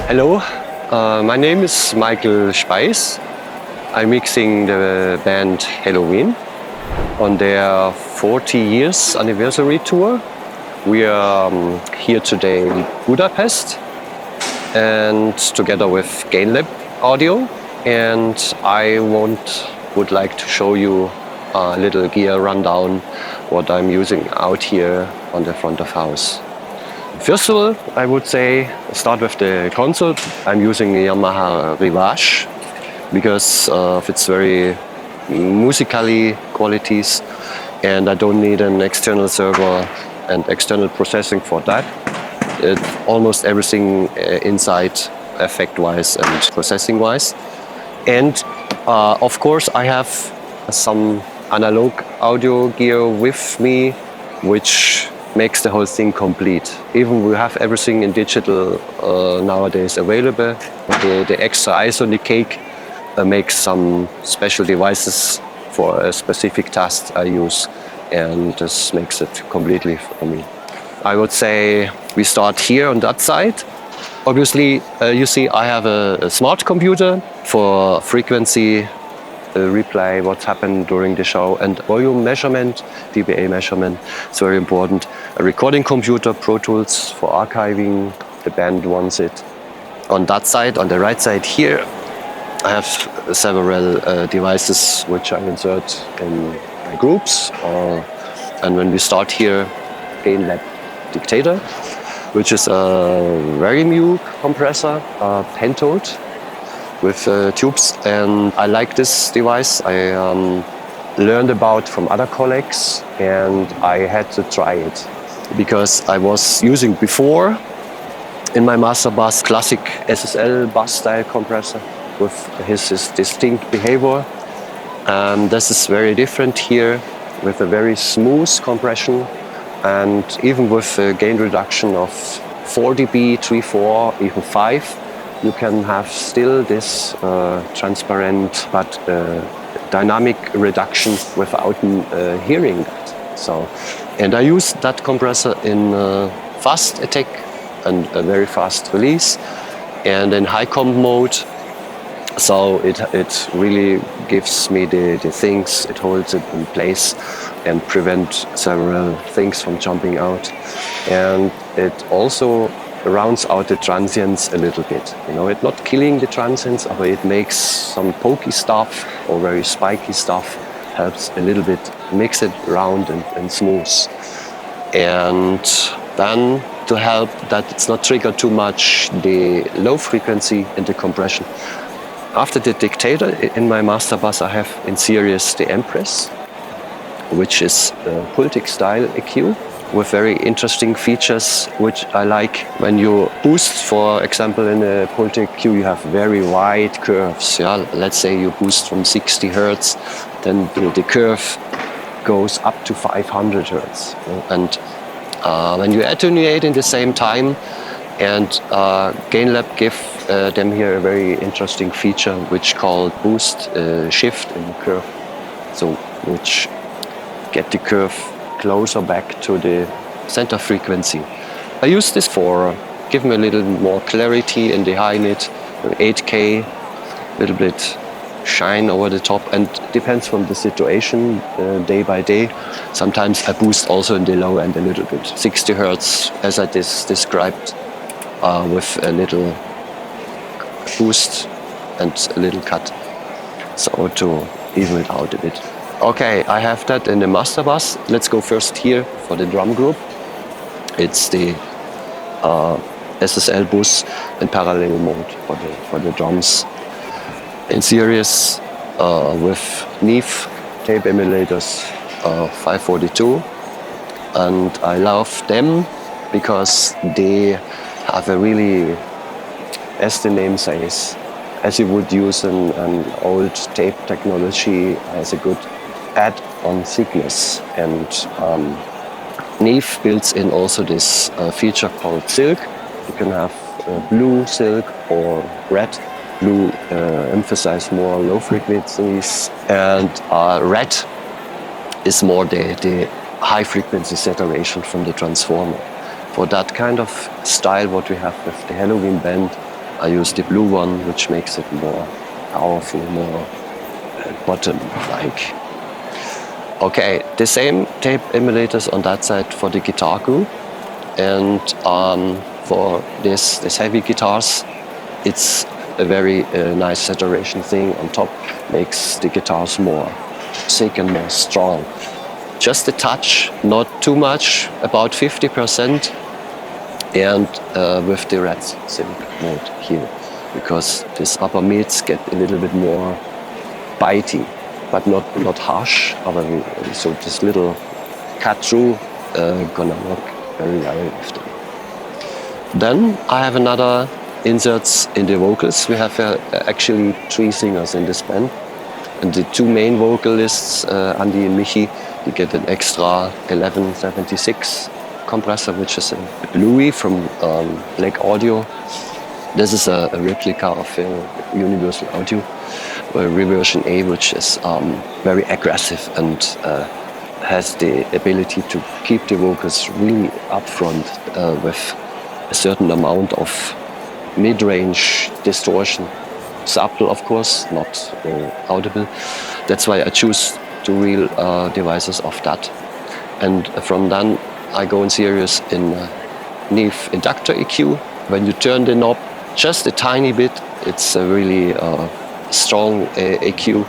Hello, my name is Michael Spiess. I'm mixing the band Helloween on their 40 years anniversary tour. We are here today in Budapest and together with Gainlab audio, and I would like to show you a little gear rundown what I'm using out here on the front of house. First of all, I would say start with the console. I'm using a Yamaha Rivage because of its very musically qualities, and I don't need an external server and external processing for that. Almost everything inside, effect-wise and processing-wise. And of course, I have some analog audio gear with me, which makes the whole thing complete. Even we have everything in digital nowadays available. The extra ice on the cake makes some special devices for a specific task I use, and this makes it completely for me. I would say we start here on that side. Obviously, you see I have a smart computer for frequency replay, what's happened during the show, and volume measurement, dBA measurement. It's very important. A recording computer, Pro Tools for archiving. The band wants it. On that side, on the right side here, I have several devices which I insert in my groups. And when we start here, Gainlab Dictator, which is a very new compressor, pentode with tubes, and I like this device. I learned about from other colleagues, and I had to try it because I was using before in my master bus classic SSL bus style compressor with his distinct behavior. This is very different here with a very smooth compression, and even with a gain reduction of 4 dB, 3, 4, even 5. You can have still this transparent but dynamic reduction without hearing that. So, and I use that compressor in fast attack and a very fast release, and in high comp mode. So it really gives me the things, it holds it in place and prevent several things from jumping out. And it also rounds out the transients a little bit. You know, it's not killing the transients, but it makes some pokey stuff or very spiky stuff, helps a little bit, makes it round and smooth. And then to help that it's not trigger too much the low frequency in the compression. After the Dictator in my master bus, I have in series the Empress, which is a Pultic style EQ with very interesting features, which I like. When you boost, for example, in a Pultic EQ, you have very wide curves. Yeah? Let's say you boost from 60 Hertz, then the curve goes up to 500 Hertz. And when you attenuate in the same time, and Gainlab give them here a very interesting feature which called boost shift in the curve, so which get the curve closer back to the center frequency. I use this for give me a little more clarity in the high nit, 8K, a little bit shine over the top, and depends from the situation day by day. Sometimes I boost also in the low end a little bit, 60 Hertz as I described. With a little boost and a little cut, so to even it out a bit. Okay, I have that in the master bus. Let's go first here for the drum group. It's the SSL bus in parallel mode for the drums. In series with Neve tape emulators 542, and I love them because they have a really, as the name says, as you would use an old tape technology, has a good add-on thickness. And Neve builds in also this feature called silk. You can have blue silk or red. Blue emphasize more low frequencies, and red is more the high frequency saturation from the transformer. For that kind of style, what we have with the Helloween band, I use the blue one, which makes it more powerful, more bottom-like. Okay, the same tape emulators on that side for the guitar group, and for this heavy guitars, it's a very nice saturation thing on top, makes the guitars more thick and more strong. Just a touch, not too much, about 50%, and with the red silk mode here, because these upper mids get a little bit more bitey, but not harsh. So this little cut through gonna work very well with them. Then I have another inserts in the vocals. We have actually 3 singers in this band, and the 2 main vocalists, Andy and Michi, they get an extra 1176 compressor, which is a Bluey from Black Audio. This is a replica of Universal Audio, Reversion A, which is very aggressive and has the ability to keep the vocals really up front with a certain amount of mid-range distortion. Subtle, of course, not audible. That's why I choose 2 real devices of that. And from then I go in serious in Neve Inductor EQ. When you turn the knob just a tiny bit, it's a really strong EQ,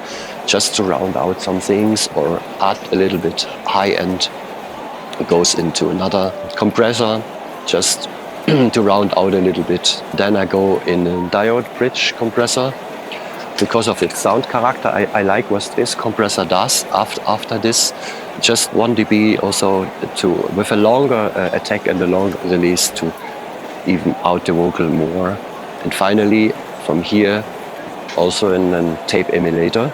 just to round out some things or add a little bit high end. It goes into another compressor just to round out a little bit. Then I go in a diode bridge compressor. Because of its sound character, I like what this compressor does after this. Just 1 dB also with a longer attack and a longer release to even out the vocal more. And finally, from here, also in a tape emulator,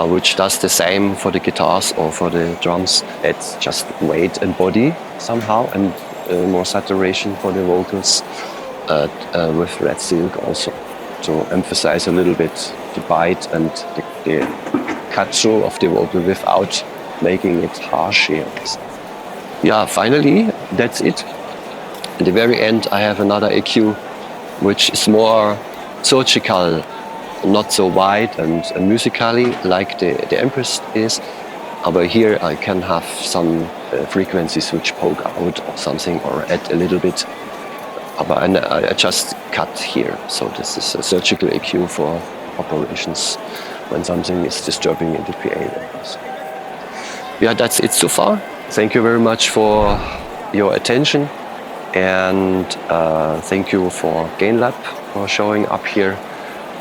which does the same for the guitars or for the drums. It's just weight and body somehow, and more saturation for the vocals with red silk also, to emphasize a little bit the bite and the cut through of the vocal without making it harsh here. Yeah, finally, that's it. At the very end, I have another EQ, which is more surgical, not so wide and musically like the Empress is. But here I can have some frequencies which poke out or something, or add a little bit. And I just cut here. So this is a surgical EQ for operations when something is disturbing in the PA. So, yeah, that's it so far. Thank you very much for your attention, and thank you for Gainlab for showing up here.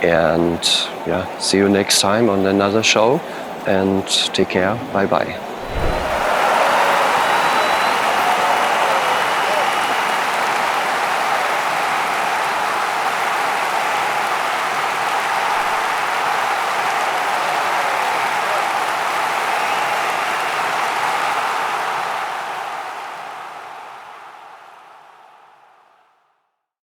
And yeah, see you next time on another show, and take care. Bye bye.